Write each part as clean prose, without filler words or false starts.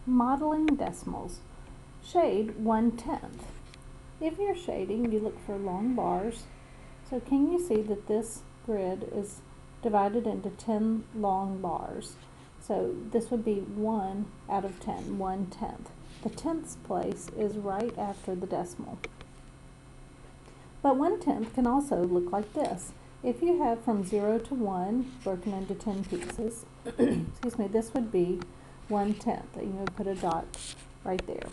Modeling decimals. Shade 1/10. If you're shading, you look for long bars. So can you see that this grid is divided into 10 long bars? So this would be 1 out of 10, 1/10. The tenths place is right after the decimal. But 1/10 can also look like this. If you have from 0 to 1 broken into 10 pieces, excuse me, this would be 1/10. And you would put a dot right there.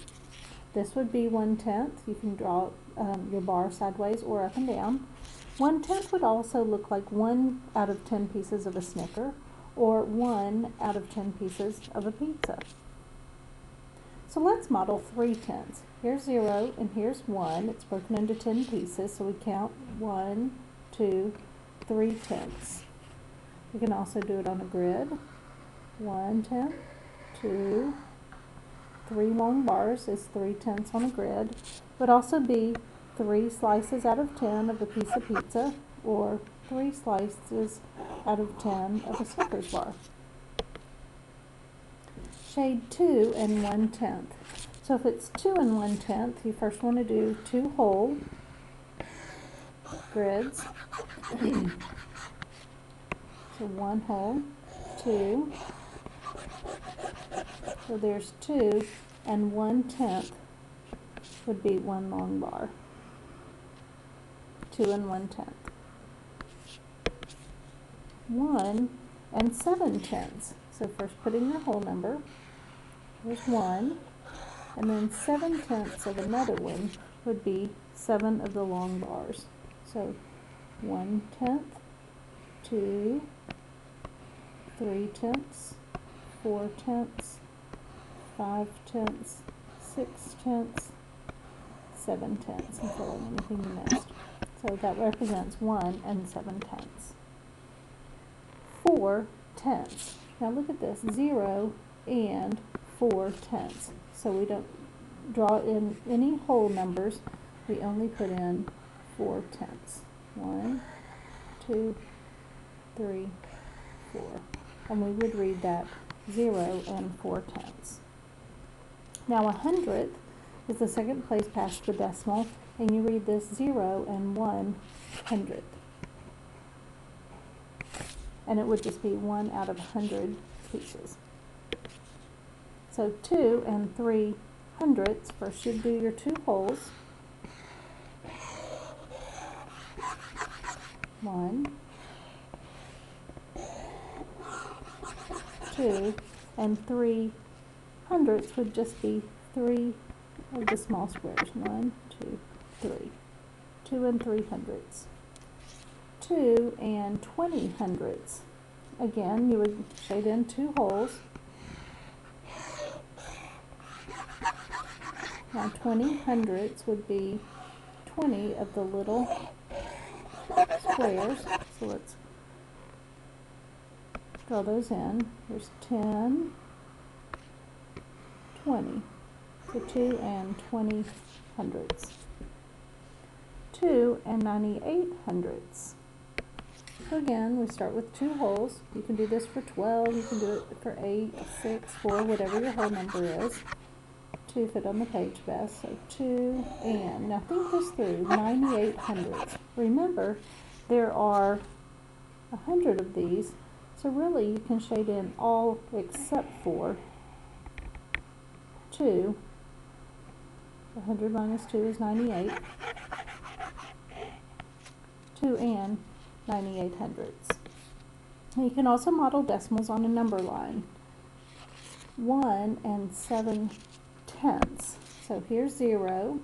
This would be 1/10. You can draw your bar sideways or up and down. 1/10 would also look like 1 out of 10 pieces of a Snicker, or 1 out of 10 pieces of a pizza. So let's model 3/10. Here's 0 and here's 1. It's broken into 10 pieces, so we count 1, 2, 3/10. We can also do it on a grid. 1/10, 2, 3 long bars is 3/10 on a grid. Would also be 3 slices out of 10 of a piece of pizza, or 3 slices out of 10 of a Snickers bar. Shade 2 and 1/10. So if it's 2 and 1/10, you first want to do 2 whole grids. So 1 whole, 2. So there's 2, and 1/10 would be 1 long bar. 2 and 1/10. 1 and 7/10. So first put in your whole number. There's 1, and then 7/10 of another one would be 7 of the long bars. So 1/10, 2, 3/10, 4/10, 5/10, 6/10, 7/10, and fill in anything you missed. So that represents 1 and 7/10. 4/10. Now look at this, 0 and 4/10. So we don't draw in any whole numbers, we only put in 4/10. 1, 2, 3, 4. And we would read that 0 and 4/10. Now 100th is the second place past the decimal, and you read this 0 and 1/100th. And it would just be 1 out of 100 pieces. So 2 and 3/100ths. First you do your 2 wholes. 1, 2, and 3/100ths would just be 3 of the small squares. 1, 2, 3. 2 and 3/100ths. 2 and 20/100ths. Again, you would shade in 2 holes. Now 20/100ths would be 20 of the little squares. So let's draw those in. There's 10, 20. So 2 and 20/100ths. 2 and 98/100ths. So again, we start with 2 holes. You can do this for 12, you can do it for 8, 6, 4, whatever your whole number is. 2 fit on the page best. So 2 and, now think this through, 98/100ths. Remember, there are 100 of these, so really you can shade in all except for 2. 100 minus 2 is 98. 2 and 98/100ths. You can also model decimals on a number line. 1 and 7/10. So here's 0,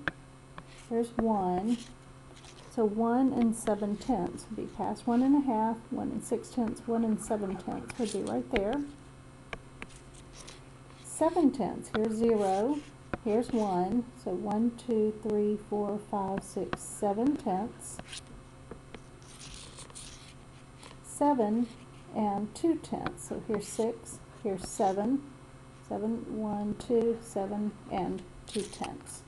here's 1. So 1 and 7/10 would be past 1 1/2, 1 and 6/10, 1 and 7/10 would be right there. 7/10, here's 0, here's 1. So 1, 2, 3, 4, 5, 6, 7/10. 7 and 2/10. So here's 6, here's 7. 7, 1, 2, 7, and 2/10.